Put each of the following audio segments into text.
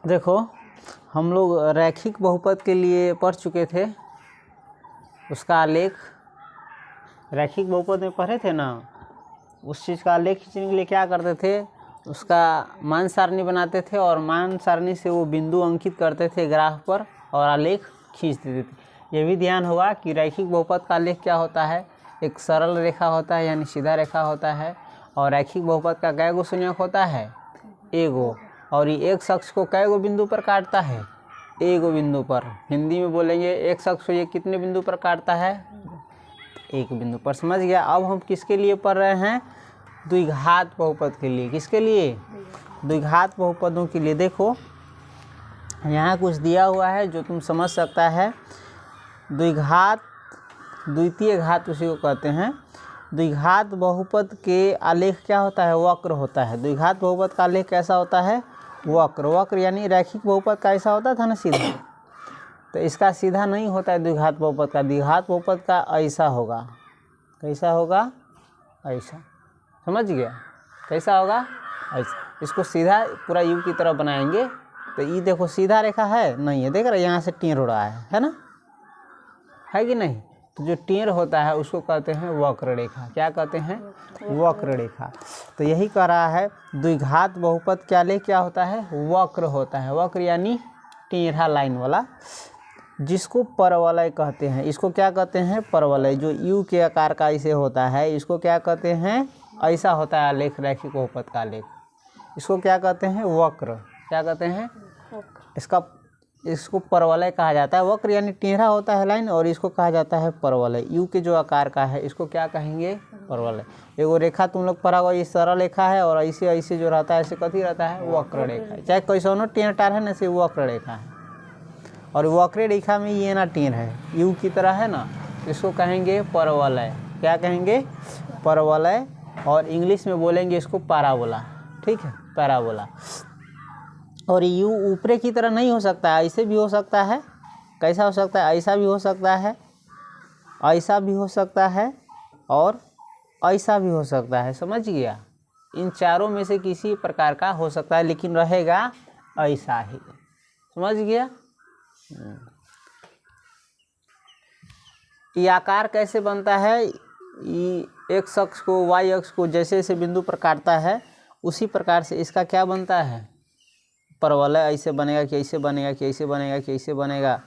देखो, हम लोग रैखिक बहुपद के लिए पढ़ चुके थे, उसका आलेख रैखिक बहुपद में पढ़े थे ना। उस चीज़ का आलेख खींचने के लिए क्या करते थे, उसका मान सारणी बनाते थे और मान सारणी से वो बिंदु अंकित करते थे ग्राफ पर और आलेख खींच देते थे। ये भी ध्यान होगा कि रैखिक बहुपद का आलेख क्या होता है, एक सरल रेखा होता है यानी सीधा रेखा होता है। और रैखिक बहुपद का कै गो शून्यक होता है, एगो। और ये एक शख्स को कै गो बिंदु पर काटता है, एगो बिंदु पर। हिंदी में बोलेंगे एक शख्स को ये कितने बिंदु पर काटता है, एक बिंदु पर। समझ गया। अब हम किसके लिए पढ़ रहे हैं, द्विघात बहुपद के लिए। किसके लिए, द्विघात बहुपदों के लिए। देखो यहाँ कुछ दिया हुआ है जो तुम समझ सकता है। द्विघात, द्वितीय घात उसी को कहते हैं। द्विघात बहुपद के आलेख क्या होता है, वक्र होता है। द्विघात बहुपद का आलेख कैसा होता है, वक्र। वक्र यानी रैखिक बहुपद का ऐसा होता था ना सीधा, तो इसका सीधा नहीं होता है द्विघात बहुपद का। द्विघात बहुपद का ऐसा होगा। कैसा होगा, ऐसा। समझ गया, कैसा होगा, ऐसा। इसको सीधा पूरा यू की तरह बनाएंगे तो ये देखो सीधा रेखा है नहीं है, देख रहे यहाँ से टेढ़ हो रहा है ना, है कि नहीं। तो जो टेढ़ होता है उसको कहते हैं वक्र रेखा। क्या कहते हैं, वक्र रेखा। तो यही कह रहा है द्विघात बहुपद क्या ले क्या होता है, वक्र होता है। वक्र यानी टेढ़ा लाइन वाला, जिसको परवलय कहते हैं। इसको क्या कहते हैं, परवलय। जो यू के आकार का ऐसे होता है, इसको क्या कहते हैं, ऐसा होता है आलेख, रैखिक बहुपद का आलेख। इसको क्या कहते हैं, वक्र। क्या कहते हैं, इसको परवलय कहा जाता है। वक्र यानी टेढ़ा होता है लाइन, और इसको कहा जाता है परवलय। यू के जो आकार का है इसको क्या कहेंगे, परवलय। एगो रेखा तुम लोग पढ़ा हुआ, ये सरल रेखा है, और ऐसे ऐसे जो रहता है ऐसे कथी रहता है, वक्र रेखा। चाहे कैसो टेढ़ टाढ़ है ना, ऐसे वक्र रेखा है। और वक्र रेखा में ये ना टेढ़ है, यू की तरह है ना, इसको कहेंगे परवलय। क्या कहेंगे, परवलय। और इंग्लिश में बोलेंगे इसको पैराबोला। ठीक है, पैराबोला। और यू ऊपरे की तरह नहीं हो सकता है, ऐसे भी हो सकता है। कैसा हो सकता है, ऐसा भी हो सकता है, ऐसा भी हो सकता है, और ऐसा भी हो सकता है। समझ गया। इन चारों में से किसी प्रकार का हो सकता है, लेकिन रहेगा ऐसा ही। समझ गया। ये आकार कैसे बनता है, ये एक शख्स को वाई अक्ष को जैसे जैसे बिंदु पर काटता है उसी प्रकार से इसका क्या बनता है, परवलय। ऐसे बनेगा कि ऐसे बनेगा कि ऐसे बनेगा कि ऐसे बनेगा।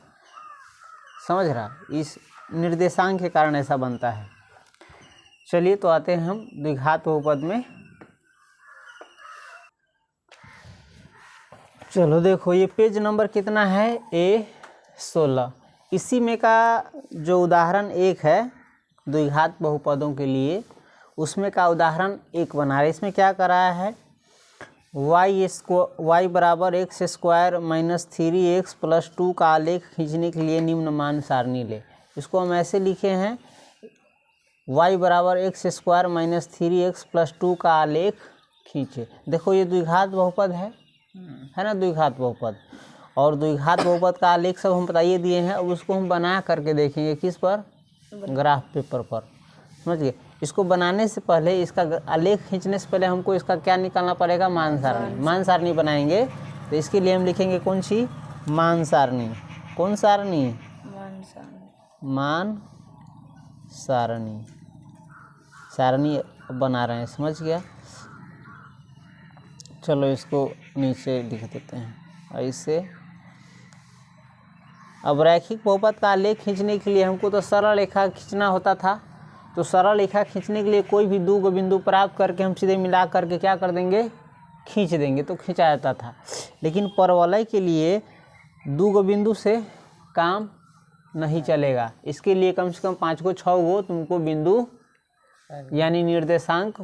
समझ रहा, इस निर्देशांक के कारण ऐसा बनता है। चलिए तो आते हैं हम द्विघात बहुपद में। चलो देखो, ये पेज नंबर कितना है, A16। इसी में का जो उदाहरण एक है द्विघात बहुपदों के लिए, उसमें का उदाहरण एक बना रहे। इसमें क्या करा है, y बराबर x square minus 3x plus 2 का आलेख खींचने के लिए निम्न मान सारणी ले। इसको हम ऐसे लिखे हैं, y बराबर x square minus 3x plus 2 का आलेख खींचे। देखो ये द्विघात बहुपद है ना, द्विघात बहुपद। और द्विघात बहुपद का आलेख सब हम बताइए दिए हैं। अब उसको हम बना करके देखेंगे किस पर, ग्राफ पेपर पर। समझ गए। इसको बनाने से पहले, इसका आलेख खींचने से पहले हमको इसका क्या निकालना पड़ेगा, मान सारणी। मान सारणी बनाएंगे तो इसके लिए हम लिखेंगे कौन सी, मान सारणी। कौन सारणी, मान सारणी। सारणी बना रहे हैं, समझ गया। चलो इसको नीचे लिख देते हैं ऐसे। अब रैखिक बहुपद का आलेख खींचने के लिए हमको तो सरल रेखा खींचना होता था। तो सरल रेखा खींचने के लिए कोई भी दो बिंदु प्राप्त करके हम सीधे मिला करके क्या कर देंगे, खींच देंगे, तो खींचा जाता था। लेकिन परवलय के लिए दो बिंदु से काम नहीं चलेगा। इसके लिए कम से कम 5 को 6 गो तुमको बिंदु यानी निर्देशांक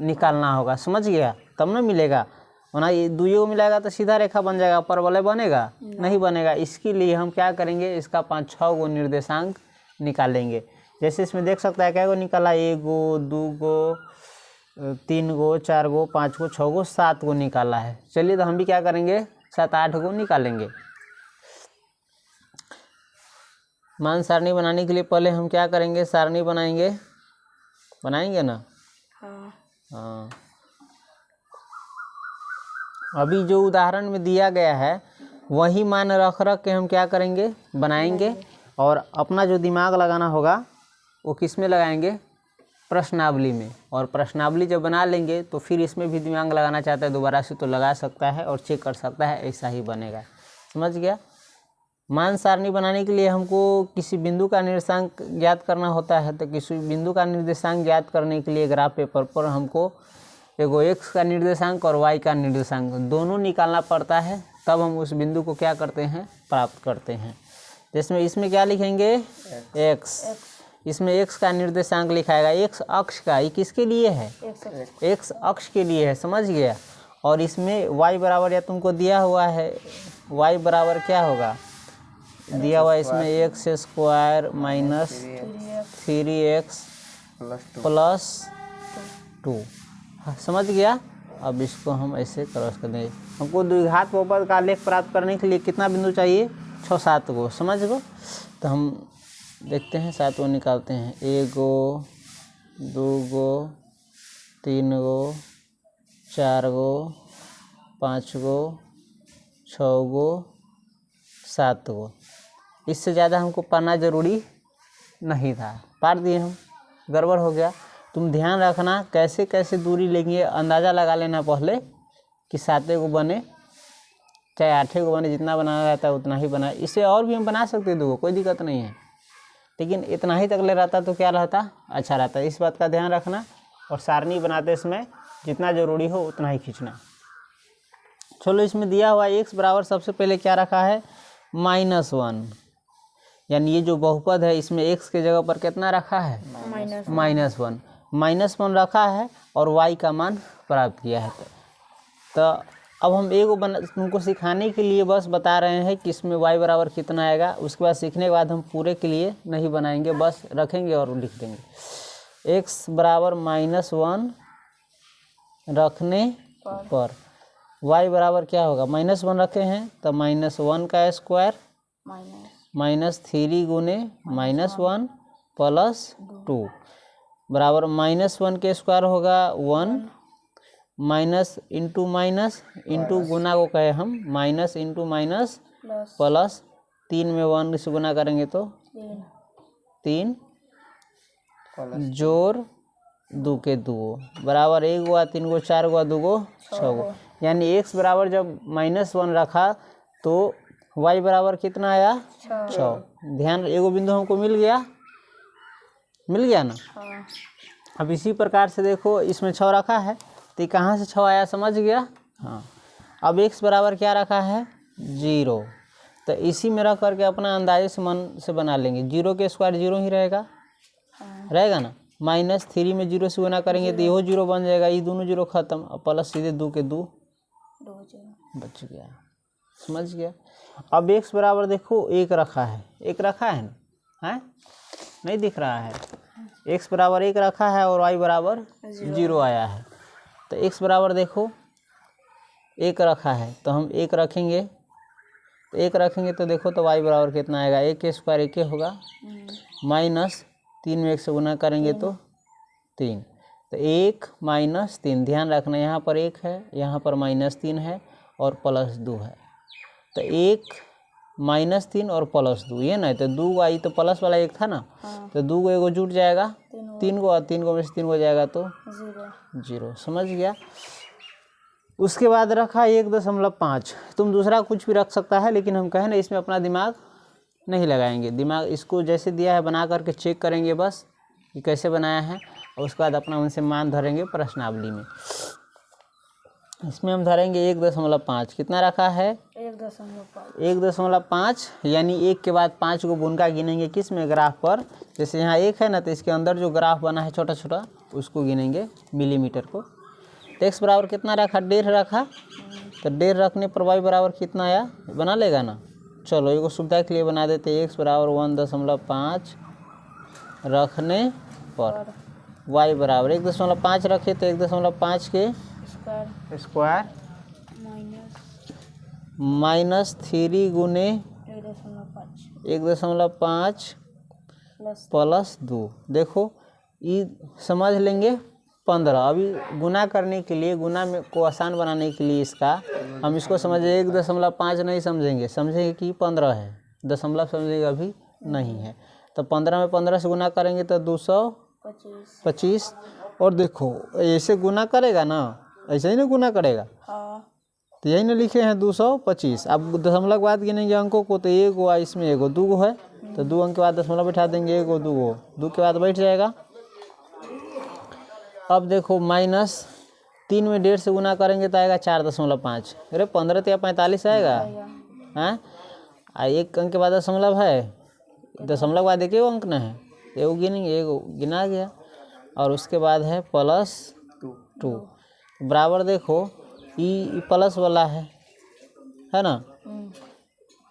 निकालना होगा। समझ गया, तब ना मिलेगा। वरना ये दुइयों मिलाएगा तो सीधा रेखा बन जाएगा, परवलय बनेगा नहीं बनेगा। इसके लिए हम क्या करेंगे, इसका 5-6 गो निर्देशांक निकालेंगे। जैसे इसमें देख सकता है क्या गो निकाला, 1 गो 2 गो 3 गो 4 गो 5 गो 6 गो 7 गो निकाला है। चलिए तो हम भी क्या करेंगे, 7-8 गो निकालेंगे। मान सारणी बनाने के लिए पहले हम क्या करेंगे, सारणी बनाएंगे ना। हाँ, अभी जो उदाहरण में दिया गया है वही मान रख के हम क्या करेंगे, बनाएंगे। और अपना जो दिमाग लगाना होगा वो किस में लगाएंगे, प्रश्नावली में। और प्रश्नावली जब बना लेंगे तो फिर इसमें भी दिमाग लगाना चाहता है दोबारा से तो लगा सकता है और चेक कर सकता है, ऐसा ही बनेगा। समझ गया। मान सारणी बनाने के लिए हमको किसी बिंदु का निर्देशांक ज्ञात करना होता है, तो किसी बिंदु का निर्देशांक ज्ञात करने के लिए ग्राफ पेपर पर हमको एगो x का निर्देशांक और y का निर्देशांक दोनों निकालना पड़ता है, तब हम उस बिंदु को क्या करते हैं, प्राप्त करते हैं। जिसमें इसमें क्या लिखेंगे, x, इसमें x का निर्देशांक लिखाएगा, x अक्ष का, ये किसके लिए है, x अक्ष के लिए है, समझ गया। और इसमें y बराबर या तुमको दिया हुआ है, y बराबर क्या होगा, दिया हुआ इसमें x square minus 3x plus 2, समझ गया। अब इसको हम ऐसे क्रॉस कर देंगे। हमको द्विघात बहुपद का आलेख प्राप्त करने के लिए कितना बिंदु चाहिए, 6-7 गो, समझ गो। तो हम देखते हैं 7 गो निकालते हैं, 1 गो 2 गो 3 गो 4 गो 5 गो 6 गो 7 गो। इससे ज़्यादा हमको पढ़ना ज़रूरी नहीं था, पार दिए हम, गड़बड़ हो गया। तुम ध्यान रखना कैसे कैसे दूरी लेंगे, अंदाज़ा लगा लेना पहले कि 7 गो बने चाहे 8 गो बने, जितना बनाना रहता है उतना ही बना। इससे और भी हम बना सकते हैं 2 गो, कोई दिक्कत नहीं है, लेकिन इतना ही तक ले रहता तो क्या रहता, अच्छा रहता। इस बात का ध्यान रखना। और सारणी बनाते समय जितना ज़रूरी हो उतना ही खींचना। चलो, इसमें दिया हुआ x बराबर सबसे पहले क्या रखा है, -1, यानी ये जो बहुपद है इसमें x के जगह पर कितना रखा है, -1 रखा है और y का मान प्राप्त किया है। तो अब हम तुमको सिखाने के लिए बस बता रहे हैं कि इसमें y बराबर कितना आएगा। उसके बाद सीखने के बाद हम पूरे के लिए नहीं बनाएंगे, बस रखेंगे और लिख देंगे। x बराबर -1 रखने पर y बराबर क्या होगा, -1 रखे हैं तो -1 का स्क्वायर -3 गुने -1 प्लस 2 बराबर -1 के स्क्वायर होगा 1, माइनस इंटू माइनस इंटू गुना को कहे हम, माइनस इंटू माइनस प्लस 3 में 1 से गुना करेंगे तो 3 जोड़ 2 के 2 बराबर 1 हुआ, 3 गो 4 हुआ, 2 गो 6 गो। यानी x बराबर जब -1 रखा तो y बराबर कितना आया, 6। ध्यान, एगो बिंदु हमको मिल गया ना। अब इसी प्रकार से देखो इसमें 6 रखा है तो कहाँ से 6 आया, समझ गया। हाँ, अब x बराबर क्या रखा है, 0। तो इसी में रख करके अपना अंदाजे से मन से बना लेंगे। 0 के स्क्वायर 0 ही रहेगा ना। -3 में 0 से गुना करेंगे तो यहो 0 बन जाएगा, ये दोनों 0 खत्म, और प्लस सीधे 2 के 2 बच गया, समझ गया। अब x बराबर देखो 1 रखा है, 1 रखा है ना, है नहीं दिख रहा है। x बराबर 1 रखा है और y बराबर 0 आया है। तो x बराबर देखो 1 रखा है तो हम 1 रखेंगे, तो 1 रखेंगे तो देखो तो y बराबर कितना आएगा, 1 के स्क्वायर 1 होगा, -3 में 1 से गुना करेंगे तो 3, तो 1 - 3। ध्यान रखना यहाँ पर 1 है, यहाँ पर -3 है और +2 है। तो 1 -3 और +2 ये ना, तो 2 आई तो प्लस वाला 1 था ना, तो 2 को एगो जुट जाएगा 3 गो, और 3 गो में से 3 गो जाएगा तो 0, समझ गया। उसके बाद रखा 1.5। तुम दूसरा कुछ भी रख सकता है, लेकिन हम कहें ना इसमें अपना दिमाग नहीं लगाएंगे। दिमाग इसको जैसे दिया है बना करके चेक करेंगे बस कि कैसे बनाया है, और उसके बाद अपना उनसे मान धरेंगे प्रश्नावली में। इसमें हम धरेंगे 1.5। कितना रखा है, 1.5, यानी 1 के बाद 5 को बुनका गिनेंगे किस में, ग्राफ पर। जैसे यहाँ 1 है ना, तो इसके अंदर जो ग्राफ बना है छोटा छोटा उसको गिनेंगे मिलीमीटर को। तो x बराबर कितना रखा, 1.5 रखा, तो 1.5 रखने पर y बराबर कितना आया, बना लेगा ना। चलो एगो सुविधा के लिए बना देते हैं, x बराबर 1.5 रखने पर y बराबर 1.5 रखे तो 1.5 के स्क्वायर -3 गुने 1.5 प्लस 2। देखो ये समझ लेंगे 15। अभी गुना करने के लिए, गुना में को आसान बनाने के लिए इसका हम इसको समझे 1.5 नहीं समझेंगे, समझेंगे कि 15 है, दशमलव समझेंगे अभी नहीं है। तो 15 में 15 से गुना करेंगे तो 225। और देखो ऐसे गुना करेगा ना, ऐसे ही ना गुना करेगा, तो यही ना लिखे हैं 225। अब दशमलव के बाद गिनेंगे अंकों को, तो 1 हुआ, इसमें 1 2 है, तो 2 अंक के बाद दशमलव बैठा देंगे, 1 2 2 के बाद बैठ जाएगा। अब देखो -3 में 1.5 से गुना करेंगे तो आएगा 4.5। अरे 15 तो या 45 आएगा, हैं? एक अंक के बाद दशमलव है, दशमलव के बाद एक अंक ना है, एगो गिनेंगे, एगो गिना गया। और उसके बाद है +2 बराबर, देखो ई प्लस वाला है ना,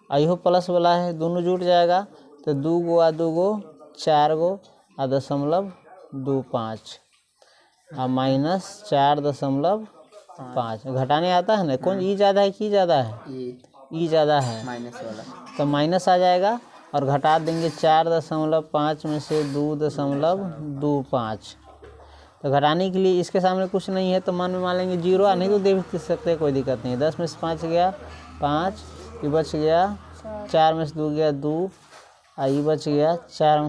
इहो प्लस वाला है, दोनों जुट जाएगा तो 2 गो आ 2 गो 4 गो आ .25 आ -4.5। घटाने आता है ना, कौन ई ज़्यादा है कि ज़्यादा है? ई ज़्यादा है, माइनस वाला, तो माइनस आ जाएगा। और घटा देंगे 4.5 में से 2.25। तो घटाने के लिए इसके सामने कुछ नहीं है तो मन में मान लेंगे 0, नहीं तो दे भी सकते, कोई दिक्कत नहीं है। 10 में से 5 गया 5, ये बच गया 4 में से 2 गया 2, ये बच गया 4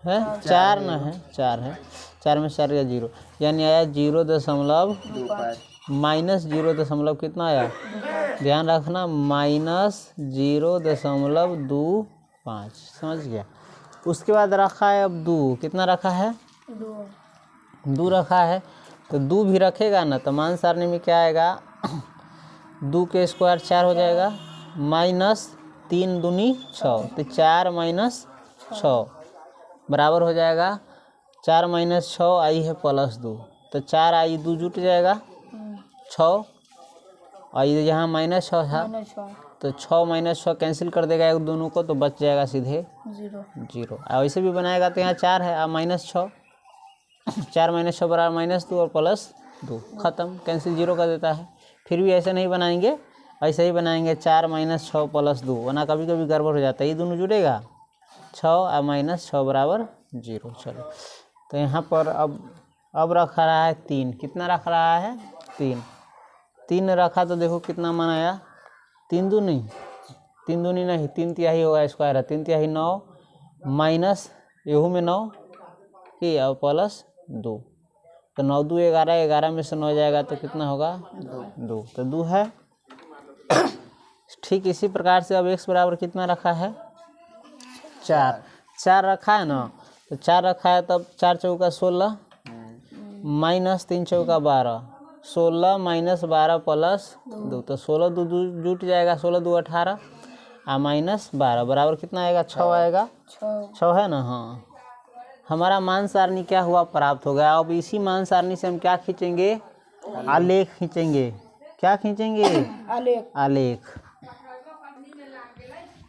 है, 4 न है, 4 है, 4 में से 4 गया 0, यानी आया 0.25 माइनस 0. कितना आया, ध्यान रखना, -0.25, समझ गया। उसके बाद रखा है अब 2, कितना रखा है, 2 रखा है, तो 2 भी रखेगा ना, तो मान सारणी में क्या आएगा, 2 के स्क्वायर 4 हो जाएगा, -3 दूनी 6, तो 4 - 6 बराबर हो जाएगा 4 - 6 आई है +2, तो 4 आई 2 जुट जाएगा 6, और ये यहाँ -6 था, तो 6 - 6 कैंसिल कर देगा एक दोनों को, तो बच जाएगा सीधे 0। और वैसे भी बनाएगा तो यहाँ 4 है और -6, 4 - 6 बराबर -2 और +2, ख़त्म, कैंसिल 0 कर देता है। फिर भी ऐसे नहीं बनाएंगे, ऐसे ही बनाएंगे 4 - 6 +2, वरना कभी कभी गड़बड़ हो जाता है, ये दोनों जुड़ेगा 6 और -6 बराबर 0। चलो, तो यहाँ पर अब रख रहा है 3, कितना रख रहा है, 3 रखा, तो देखो कितना मान आया, 3 दूनी नहीं, 3 तिहाई होगा, स्क्वायर है 3 तिहाई 9, माइनस एहू में 9 की और +2, तो 9 2 11, 11 में से 9 जाएगा तो कितना होगा 2, तो 2 है। ठीक इसी प्रकार से अब x बराबर कितना रखा है, 4 रखा है ना, तो 4 रखा है, तब 4 चौका 16 -3 चौका 12, 16 - 12 +2, तो 16 2 जुट जाएगा, 16 2 18 और -12 बराबर कितना आएगा, 6 आएगा, 6 है ना। हाँ, हमारा मान सारणी क्या हुआ, प्राप्त हो गया। अब इसी मान सारणी से हम क्या खींचेंगे, आलेख खींचेंगे। क्या खींचेंगे,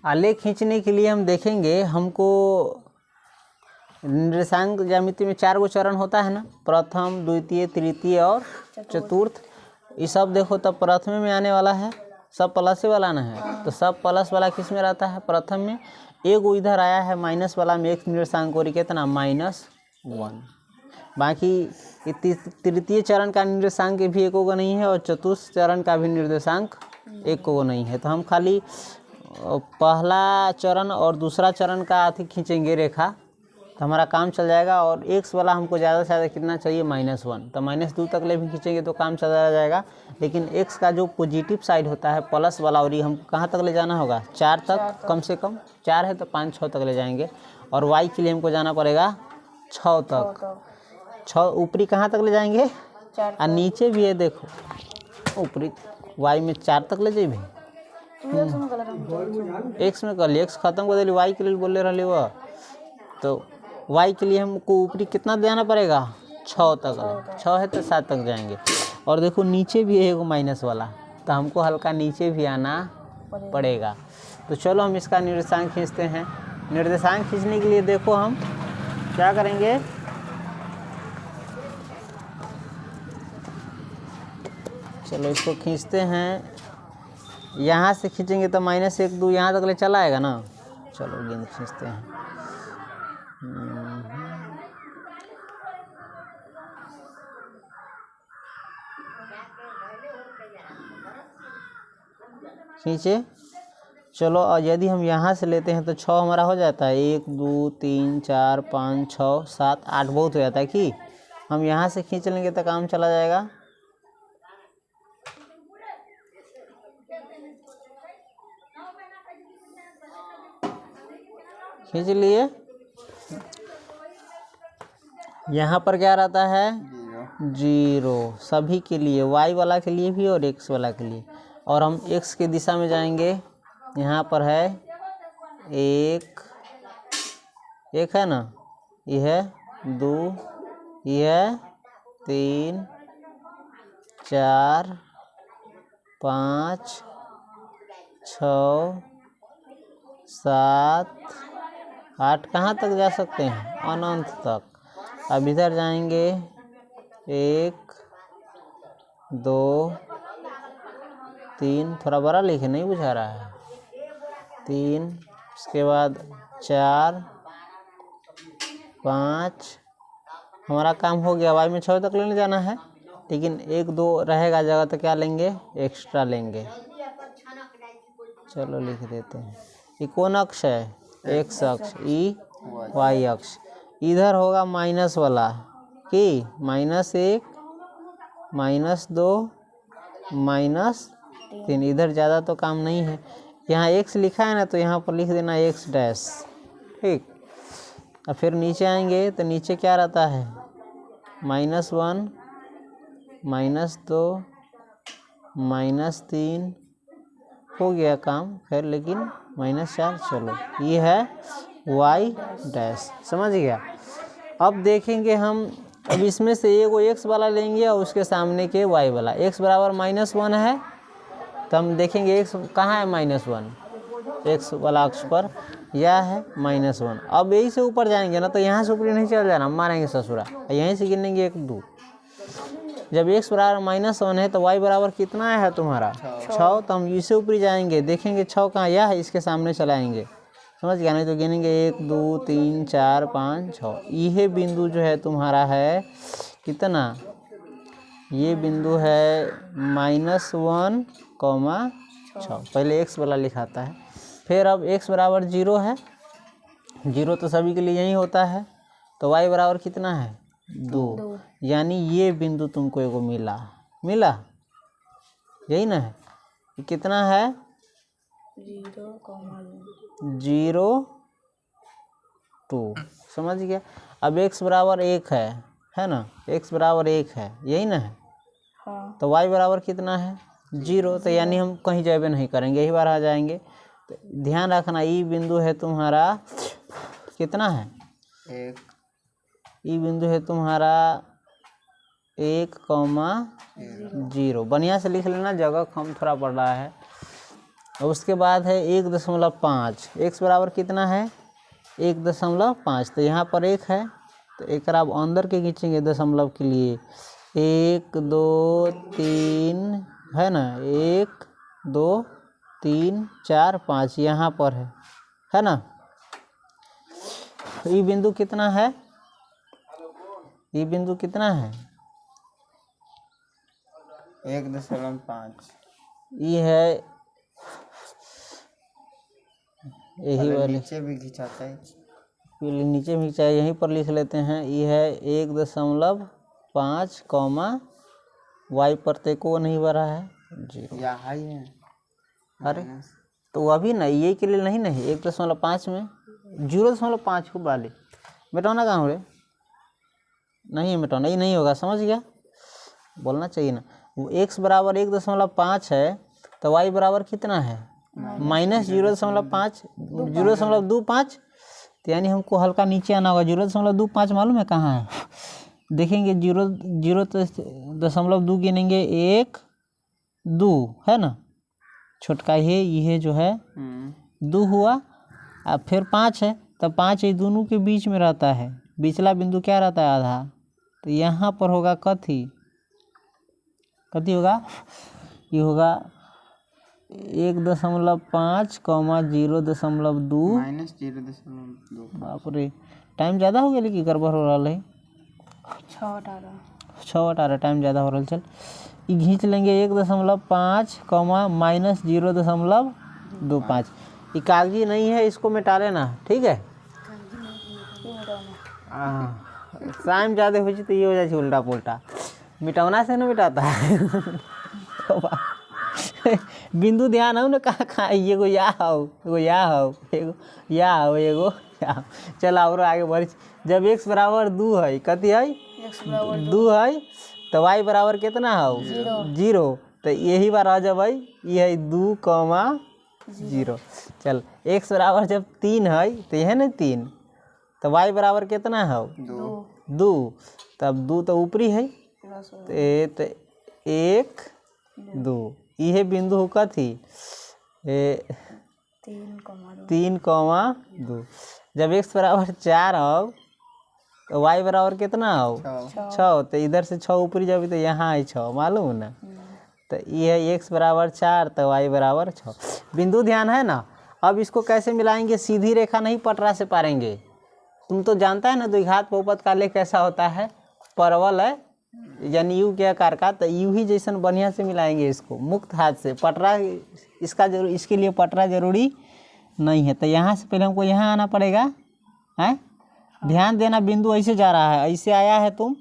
आलेख खींचने के लिए हम देखेंगे, हमको निर्देशांक ज्यामिति में 4 गो चरण होता है ना, प्रथम, द्वितीय, तृतीय और चतुर्थ। ये सब देखो तब प्रथम में आने वाला है, सब प्लस वाला ना है, तो सब प्लस वाला किस में रहता है, प्रथम में। एगो इधर आया है माइनस वाला में, एक निर्देशांक और कितना -1। बाकी तृतीय चरण का निर्देशांक भी एक को नहीं है, और चतुर्थ चरण का भी निर्देशांक एक को नहीं है, तो हम खाली पहला चरण और दूसरा चरण का अथी खींचेंगे रेखा, तो हमारा काम चल जाएगा। और x वाला हमको ज़्यादा से ज़्यादा कितना चाहिए, -1, तो -2 तक ले भी खींचेंगे तो काम चला जाएगा। लेकिन x का जो पॉजिटिव साइड होता है प्लस वाला, और ये हम कहाँ तक ले जाना होगा, 4 तक, कम से कम 4 है तो 5 6 तक ले जाएंगे। और y के लिए हमको जाना पड़ेगा 6 तक, 6 ऊपरी कहाँ तक ले जाएंगे, और नीचे भी है देखो ऊपरी y में 4 तक ले जाइए। x में कर लिए, x खत्म कर दिली, y के लिए बोले रही वह, तो y के लिए हमको ऊपरी कितना जाना पड़ेगा, 6 तक, 6 है तो 7 तक जाएंगे। और देखो नीचे भी है एगो माइनस वाला, तो हमको हल्का नीचे भी आना पड़ेगा। तो चलो हम इसका निर्देशांक खींचते हैं। निर्देशांक खींचने के लिए देखो हम क्या करेंगे, चलो इसको खींचते हैं। यहाँ से खींचेंगे तो -1 2 यहाँ तक ले चला आएगा ना। चलो गेंद खींचते हैं। खींचे। चलो, और यदि हम यहाँ से लेते हैं तो 6 हमारा हो जाता है, 1 2 3 4 5 6 7 8 बहुत हो जाता है कि हम यहाँ से खींच लेंगे तो काम चला जाएगा। खींच लिए। यहाँ पर क्या रहता है? 0 सभी के लिए, y वाला के लिए भी और x वाला के लिए। और हम x की दिशा में जाएंगे, यहाँ पर है 1 है ना, यह है 2, यह है 3 4 5 6 7 8 कहाँ तक जा सकते हैं? अनंत तक। अब इधर जाएंगे 1 2 3, थोड़ा बड़ा लिखे, नहीं बुझा रहा है, 3, उसके बाद 4 5, हमारा काम हो गया। वाई में 6 तक लेने जाना है, लेकिन 1 2 रहेगा जगह तो क्या लेंगे? एक्स्ट्रा लेंगे। चलो लिख देते हैं। ये कौन अक्ष है? एक्स अक्ष, ई वाई अक्ष। इधर होगा माइनस वाला कि -1 -2 -3, इधर ज़्यादा तो काम नहीं है। यहाँ x लिखा है ना, तो यहाँ पर लिख देना x डैश, ठीक। और फिर नीचे आएंगे तो नीचे क्या रहता है? -1 -2 -3, हो गया काम खैर, लेकिन -4। चलो, ये है y डैश, समझ गया। अब देखेंगे हम, अब इसमें से एगो x वाला लेंगे और उसके सामने के y वाला। x बराबर -1 है, तो हम देखेंगे x कहाँ है? -1, x वाला अक्ष पर यह है -1। अब यही से ऊपर जाएंगे ना, तो यहाँ से ऊपर नहीं चल जाना, मारेंगे ससुरा, यहीं से गिनेंगे 1 2। जब x बराबर -1 है तो y बराबर कितना है तुम्हारा? 6। तो हम इससे ऊपर जाएंगे, देखेंगे 6 कहाँ? यह है, इसके सामने चलाएंगे, समझ गया। नहीं तो गिनेंगे 1 2 3 4 5 6। यह बिंदु जो है तुम्हारा है कितना? ये बिंदु है -1, 6। पहले x वाला लिखाता है। फिर अब x बराबर 0 है, 0 तो सभी के लिए यही होता है, तो y बराबर कितना है? 2। यानी ये बिंदु तुमको एगो मिला, यही ना है? कितना है? 0 2, समझ गया। अब x बराबर 1 है ना, x बराबर 1 है, यही ना है? हाँ। तो y बराबर कितना है? 0। तो यानी हम कहीं जाबे नहीं करेंगे, यही बार आ जाएंगे। तो ध्यान रखना, ये बिंदु है तुम्हारा कितना है? 1। ये बिंदु है तुम्हारा 1, 0। बढ़िया से लिख लेना, जगह कम थोड़ा पड़ रहा है। और उसके बाद है 1.5। x बराबर कितना है? 1.5। तो यहाँ पर 1 है, तो एक आप अंदर के खींचेंगे दशमलव के लिए। 1 2 3 है ना, 1 2 3 4 5 यहाँ पर है ना। ये बिंदु कितना है? ये बिंदु कितना है? 1.5। ये है, यही वाले नीचे भी खिंचाता है, नीचे भी खिंचाए, यहीं पर लिख लेते हैं। ये है 1.5, y पर को नहीं भरा है 0, या हाई है। अरे तो अभी ना ये के लिए नहीं 1.5 में 0.5 को वाले मिटाना कहाँ हो रे? नहीं मिटाना, ये नहीं होगा, समझ गया। बोलना चाहिए ना। x बराबर 1.5 है, तो y बराबर कितना है? -0.5, 0.25। तो यानी हमको हल्का नीचे आना होगा। 0.25 मालूम है कहाँ है? देखेंगे 0.2 गिनेंगे, 1 2 है ना, छोटका ये जो है 2 हुआ। अब फिर 5 है, तब 5 ये दोनों के बीच में रहता है, बीचला बिंदु क्या रहता है? आधा। तो यहाँ पर होगा कथी होगा? ये होगा 1.5, 0.2 -0.2। बाप रे, टाइम ज़्यादा हो गया, लेकिन गड़बड़ हो रहा है। 6:18 टाइम ज़्यादा हो रहा है। चल खींच लेंगे 1.5 कॉमा माइनस 0.25। ये कागजी नहीं है, इसको मिटा लेना, ठीक है। हाँ, टाइम ज़्यादा हो तो ये हो जाए उल्टा पुल्टा, मिटावना से ना मिटाता है। बिंदु ध्यान हो ना, कहाँ कहाँ एगो या हो, एगो या हो, एगो या हो, एगो या। चल और आगे बढ़। जब x बराबर 2 है, कथी है 2 है, तो y बराबर कितना हो 0। तो यही बार आ जब ये है 2,0। चल x बराबर जब 3 है तो यह ना 3, तो y बराबर कितना हो 2। तब 2 तो ऊपरी है, तो 1 2, यह बिंदु हो कथी 3,2। जब x बराबर 4 हो तो y बराबर कितना हो 6। तो इधर से 6 ऊपरी जब तो यहाँ है 6, मालूम ना। तो ये है x बराबर 4 तो y बराबर 6। बिंदु ध्यान है ना। अब इसको कैसे मिलाएंगे, सीधी रेखा नहीं पटरा से पारेंगे। तुम तो जानता है ना द्विघात बहुपद का लेख कैसा होता है, परवल है यानी यू के आकार का, तो यू ही जैसन बढ़िया से मिलाएंगे इसको मुक्त हाथ से। पटरा इसका जरूर, इसके लिए पटरा जरूरी नहीं है। तो यहाँ से पहले हमको यहाँ आना पड़ेगा, है ध्यान देना। बिंदु ऐसे जा रहा है, ऐसे आया है तुम,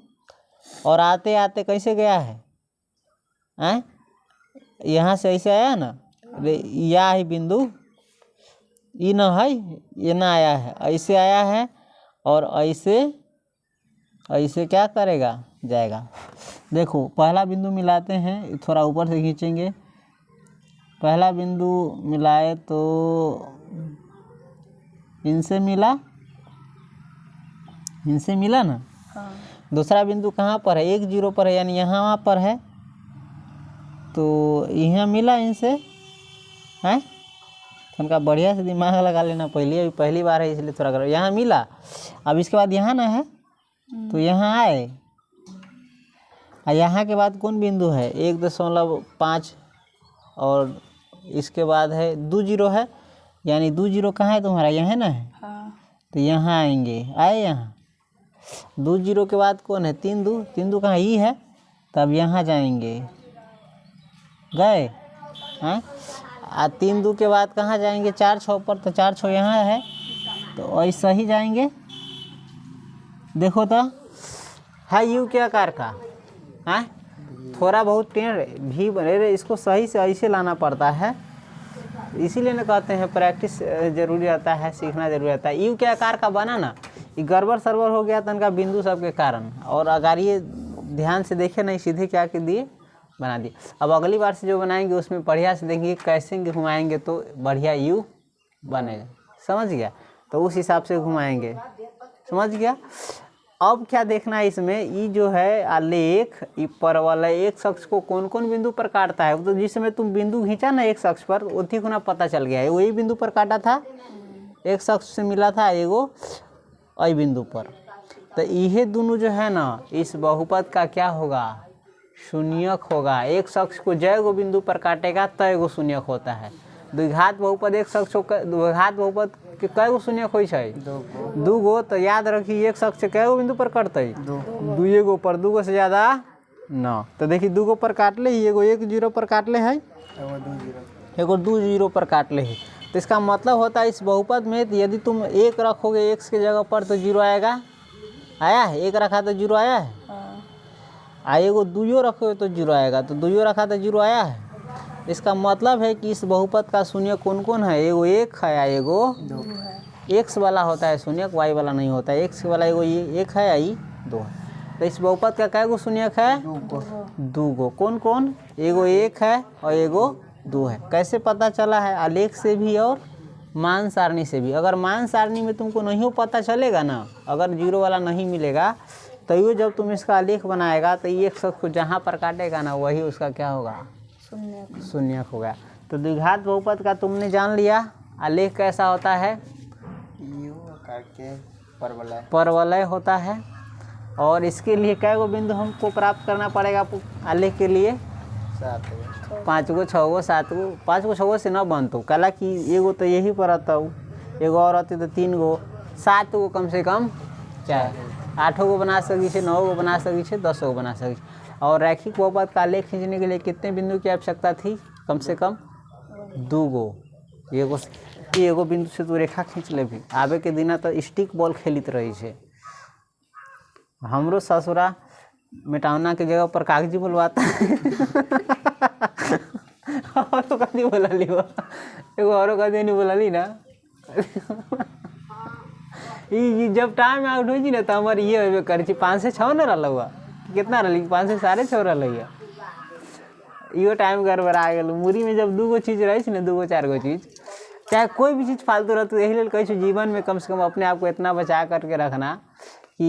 और आते आते कैसे गया है, हैं यहाँ से ऐसे आया ना, या है बिंदु, ये ना है, ये ना आया है, ऐसे आया है और ऐसे ऐसे क्या करेगा जाएगा। देखो पहला बिंदु मिलाते हैं, थोड़ा ऊपर से खींचेंगे। पहला बिंदु मिलाए तो इनसे मिला, इनसे मिला ना। हाँ। दूसरा बिंदु कहाँ पर है, 1 0 पर है, यानी यहाँ वहाँ पर है, तो यहाँ मिला इनसे, हैं उनका बढ़िया से दिमाग लगा लेना। पहले अभी पहली बार है इसलिए थोड़ा करो। यहाँ मिला, अब इसके बाद यहाँ ना है तो यहाँ आए, और यहाँ के बाद कौन बिंदु है 1.5, और इसके बाद है 2 0 है, यानी 2 0 कहाँ है तुम्हारा, यहाँ है ना है। हाँ। तो यहाँ आएंगे, आए यहाँ 2 0 के बाद कौन है 3 2, 3 2 कहाँ ही है, तब यहाँ जाएंगे, गए हैं। 3 2 के बाद कहाँ जाएंगे 4 6 पर, तो 4 6 यहाँ है, तो ऐसा ही जाएंगे। देखो तो है यू के आकार का, है थोड़ा बहुत टेढ़ भी बने रहे, इसको सही से ऐसे लाना पड़ता है। इसीलिए ना कहते हैं प्रैक्टिस जरूरी रहता है, सीखना जरूरी रहता है। यू के आकार का बना ना, ये गड़बड़ सरबर हो गया तनका बिंदु सब के कारण, और अगर ये ध्यान से देखे नहीं सीधे क्या के दिए बना दिए। अब अगली बार से जो बनाएंगे उसमें बढ़िया से देखेंगे कैसे घुमाएंगे तो बढ़िया यू बनेगा, समझ गया। तो उस हिसाब से घुमाएंगे, समझ गया। अब क्या देखना है इसमें, ये जो है आलेख ये परवल है, एक शख्स को कौन कौन बिंदु पर काटता है। तो जिस समय तुम बिंदु खींचा ना एक शख्स पर, उसी को ना पता चल गया है वही बिंदु पर काटा था, एक शख्स से मिला था एगो आई बिंदु पर। तो ये दोनों जो है ना इस बहुपद का क्या होगा, शून्यक होगा। एक शख्स को जय गो बिंदु पर काटेगा तय गो शून्यक होता है। द्विघात बहुपद एक शख्स को, द्विघात बहुपद के कई गो शून्यक होइ छै 2 गो। तो याद रखी एक शख्स से कई गो बिंदु पर कटते 2 गो पर, 2 गो से ज़्यादा न। तो देखिए 2 गो पर काट ले, एगो 1 0 पर काट ले है, एगो 2 0 पर काट ले है। तो इसका मतलब होता है इस बहुपद में यदि तुम 1 रखोगे x के जगह पर तो 0 आएगा, आया है 1 रखा तो 0 आया है। एगो 2 रखोगे तो 0 आएगा, तो 2 रखा तो 0 आया है। इसका मतलब है कि इस बहुपद का शून्य कौन कौन है, एगो 1 है, एगो x वाला होता है शून्यक, y वाला नहीं होता है। x वाला एगो 1 है, आई 2 है। तो इस बहुपद का कै गो शून्यक है 2 गो। कौन कौन, एगो 1 है और एगो 2 है। कैसे पता चला है, आलेख से भी और मान सारणी से भी। अगर मान सारणी में तुमको नहीं पता चलेगा ना, अगर 0 वाला नहीं मिलेगा तो ये जब तुम इसका आलेख बनाएगा तो ये एक शख्स को जहाँ पर काटेगा ना वही उसका क्या होगा, शून्यक हो गया। तो द्विघात बहुपद का तुमने जान लिया आलेख कैसा होता है, यू आकार के परवलय होता है। और इसके लिए कै गो बिंदु हमको प्राप्त करना पड़ेगा आलेख के लिए, 5 गो 6 गो 7 गो। 5 गो 6 गो से न बनतो, कला कि एगो तो यही पर रहता, एगो और रहती तो 3 गो 7 गो कम से कम, चाहे 8 गो बना सकी 9 गो बना सकी 10 गो बना सकी। और रैखिक बहुपद का आलेख खींचने के लिए कितने बिंदु की आवश्यकता थी? कम से कम 2 गो। एगो बिंदु से तू रेखा खींच ले भी। आबे के दिना तो स्टिक बॉल खेलित रही है। हमरो ससुरा मिटावना के जगह पर कागजी बुलवाता है। और कभी बोला ली वो एगो और कभी नहीं बोला ली ना। ये जब टाइम आउट हो ना तो हमारे ये होबे कर 5 से 6 न रहा हुआ कितना रही 5 से 6.5 रहा है। यो टाइम गड़बड़ा गल। मुरी में जब 2 गो चीज़ रही ना 2 गो 4 गो चीज़ चाहे कोई भी चीज़ फालतू रह तो यही लेल कही जीवन में कम से कम अपने आप को इतना बचा करके रखना कि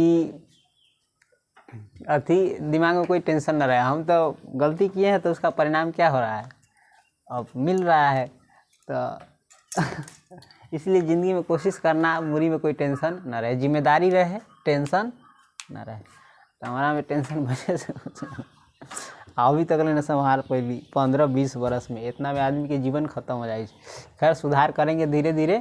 अथी दिमाग में कोई टेंशन न रहे। हम तो गलती किए हैं तो उसका परिणाम क्या हो रहा है अब मिल रहा है। तो इसलिए ज़िंदगी में कोशिश करना मुरी में कोई टेंशन न रहे, जिम्मेदारी रहे, टेंशन न रहे। तो हमारा में टेंशन बचे से अभी तक न संभाल पहली 15-20 बरस में इतना में आदमी के जीवन खत्म हो जाए। खैर सुधार करेंगे धीरे धीरे।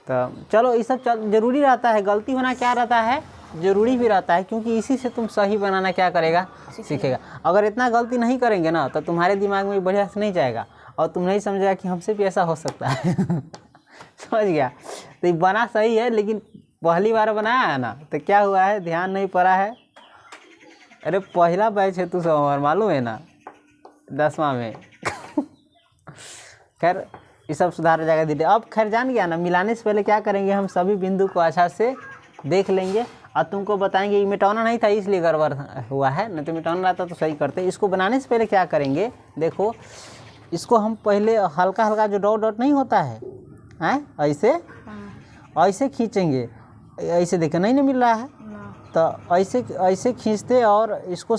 तो चलो ये सब जरूरी रहता है। गलती होना क्या रहता है जरूरी भी रहता है, क्योंकि इसी से तुम सही बनाना क्या करेगा सीखेगा। अगर इतना गलती नहीं करेंगे ना तो तुम्हारे दिमाग में बढ़िया से नहीं जाएगा और तुम नहीं समझेगा कि हमसे भी ऐसा हो सकता है। समझ गया। तो ये बना सही है लेकिन पहली बार बनाया है ना तो क्या हुआ है ध्यान नहीं पड़ा है। अरे पहला बैच है तू सब हमारा मालूम है ना 10वां में। खैर ये सब सुधार हो जाएगा धीरे। अब खैर जान गया ना, मिलाने से पहले क्या करेंगे हम सभी बिंदु को अच्छा से देख लेंगे और तुमको बताएंगे। ये मिटाना नहीं था इसलिए गड़बड़ हुआ है, नहीं तो मिटाना रहता तो सही करते। इसको बनाने से पहले क्या करेंगे देखो, इसको हम पहले हल्का हल्का जो डॉट डॉट नहीं होता है ऐसे ऐसे खींचेंगे। ऐसे देखो नहीं मिल रहा है तो ऐसे खींचते और इसको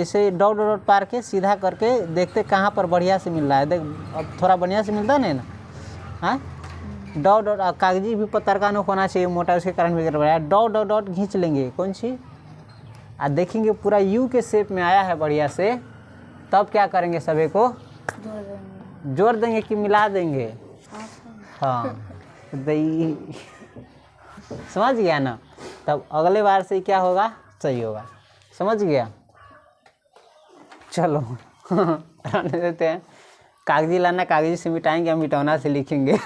ऐसे डॉट डॉट पार के सीधा करके देखते कहाँ पर बढ़िया से मिल रहा है। देख अब थोड़ा बढ़िया से मिलता नहीं ना डॉट डॉट। कागजी भी पतरका न होना चाहिए मोटा, उसके कारण भी गड़बड़ा। डॉट डॉट डॉट खींच लेंगे कौन सी देखेंगे पूरा यू के शेप में आया है बढ़िया से। तब क्या करेंगे सभी को जोड़ देंगे कि मिला देंगे। हाँ समझ गया ना। तब अगले बार से क्या होगा सही होगा। समझ गया। चलो रहने देते हैं। कागजी लाना कागजी से मिटाएंगे, हम मिटाना से लिखेंगे।